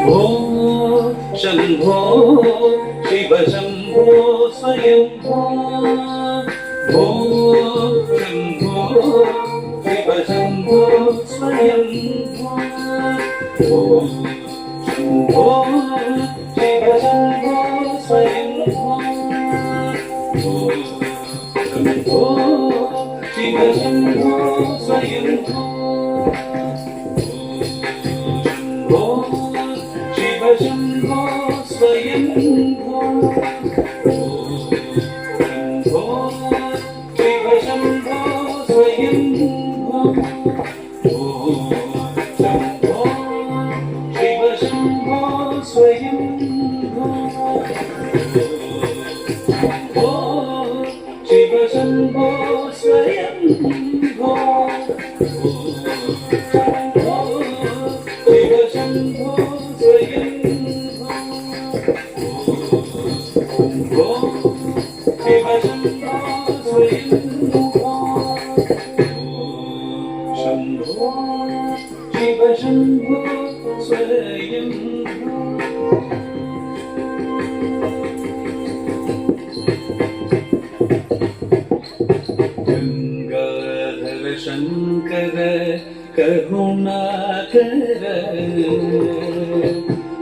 भो शम्भो शिव शम्भो स्वयंभो भो शम्भो शिव शम्भो स्वयंभो भो शम्भो शिव शम्भो स्वयंभो भो शम्भो शिव शम्भो स्वयंभो शम्भो स्वयंभो शम्भो शिव शम्भो स्वयंभो शम्भो शिव शम्भो स्वयंभो शम्भो शिव शम्भो स्वयंभो शिव शम्भो शम्भो शिव शम्भो स्वयंभो गंगाधर शंकर करुणाकर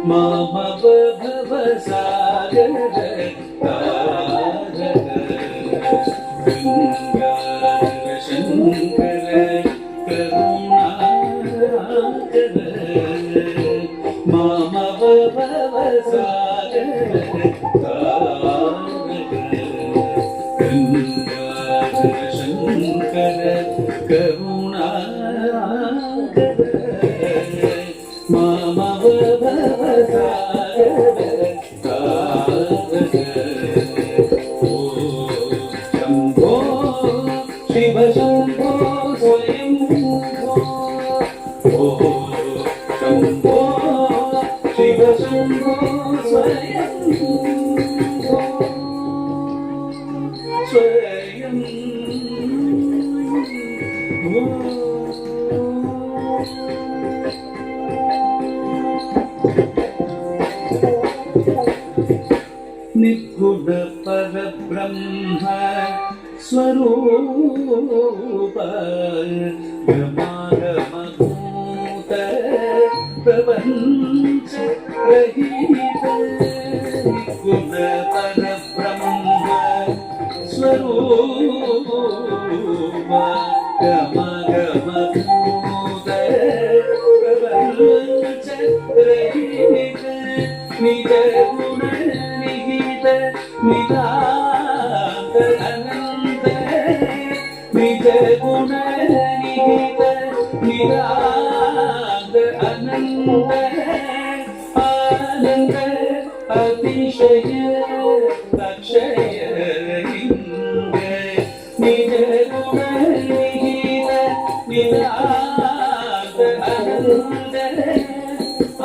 मामव भवसागर तारक गंगाधर शंकर करुणाकर मामव भवसागर तारक गंगाधर शंकर करुणाकर मामव भवसागर तारक शम्भो शिव शम्भो स्वयंभो शम्भो शिव शम्भो स्वयंभो निर्गुण परब्रह्म स्वरूप ब्रह्मागमभूत प्रपंच रहित निर्गुण परब्रह्म स्वरूप ब्रह्मागमभूत प्रपंच रहित निज गुण निहित नितांत अनंत निज गुण निहित नितांत अनंत आनंद अतिशय अक्षय लिंग निज गुण निहित नितांत अनंत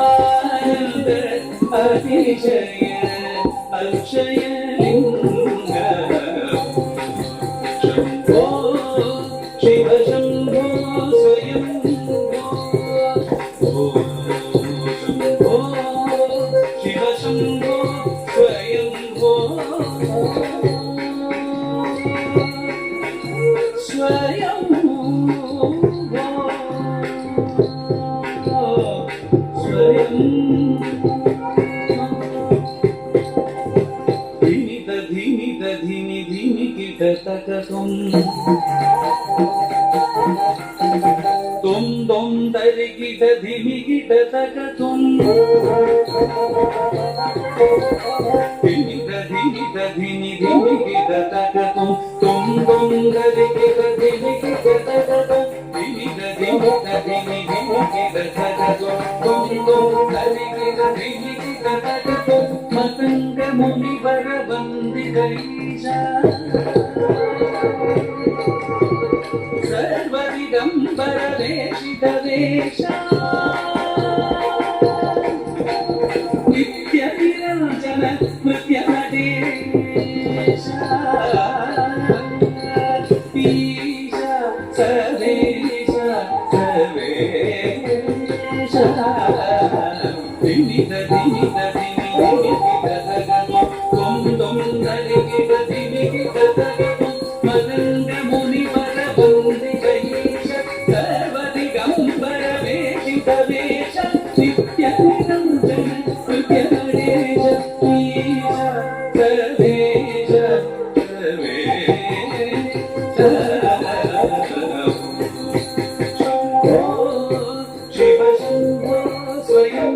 आनंद अतिशय अक्षय लिंग शम्भो शिव शम्भो स्वयंभो शम्भो शिव शम्भो स्वयंभो स्वयंभो स्वयंभो धीनि धीनि गिटतक तुम तुम तरि गिट धीनि गिटतक धीनि धीनि धीनि गिटतक तुम तुम तरि गिट धीनि गिटतक धीनि धीनि धीनि गिटतक तुम तुम तरि गिट धीनि गिटतक मतंग मुनिवर वंदितैषा सर्वदिगंबर वेशित वेषा नित्य निरंजन नृत्य नटेशा ईशा सर्वेशा सर्वेशा ಧಿಮಿದ ಧಿಮಿದ ಧಿಮಿ ಧಿಮಿದ ದಗದು ತೊಂದೊಂದರಿಗಿದ ಧಿಮಿಗಿದ ದಗದು ಮದಂಗ ಮುನಿವರ ಬಂದಿದ ಈಶ ಸರ್ವದಿಗಂಬರ ವೇಷಿತ ವೇಷ ನಿತ್ಯ ನಿರಂಜನ ನಿತ್ಯ ಗಣೇಶ ಈಶ ಸರ್ವೇಶ ಸರ್ವೇಶ ಶಿವ ಶಂಭೋ ಸ್ವಯಂ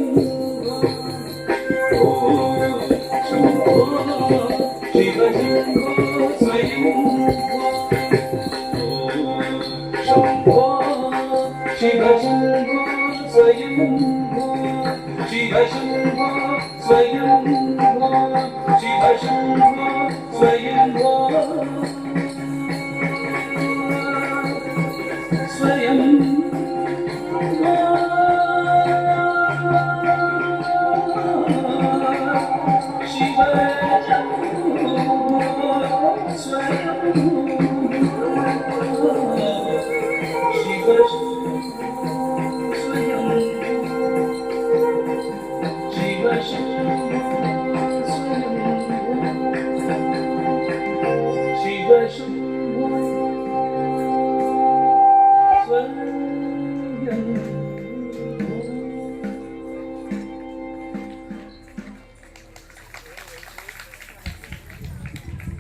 ಶಿವ ಶಂಭೋ ಸ್ವಯಂ ಶಂಭೋ ಶಿವ ಶಂಭೋ ಸ್ವಯಂ ಶಿವ ಶಂಭೋ ಸ್ವಯಂ ಶಿವ ಶಂಭೋ ಸ್ವಯಂ ಸ್ವಯಂ ಶಿವ ಸ್ವಯಂ ಶಿವ ಸ್ವಯಂ ಶಿವ ಶಿವ ಸ್ವಯಂ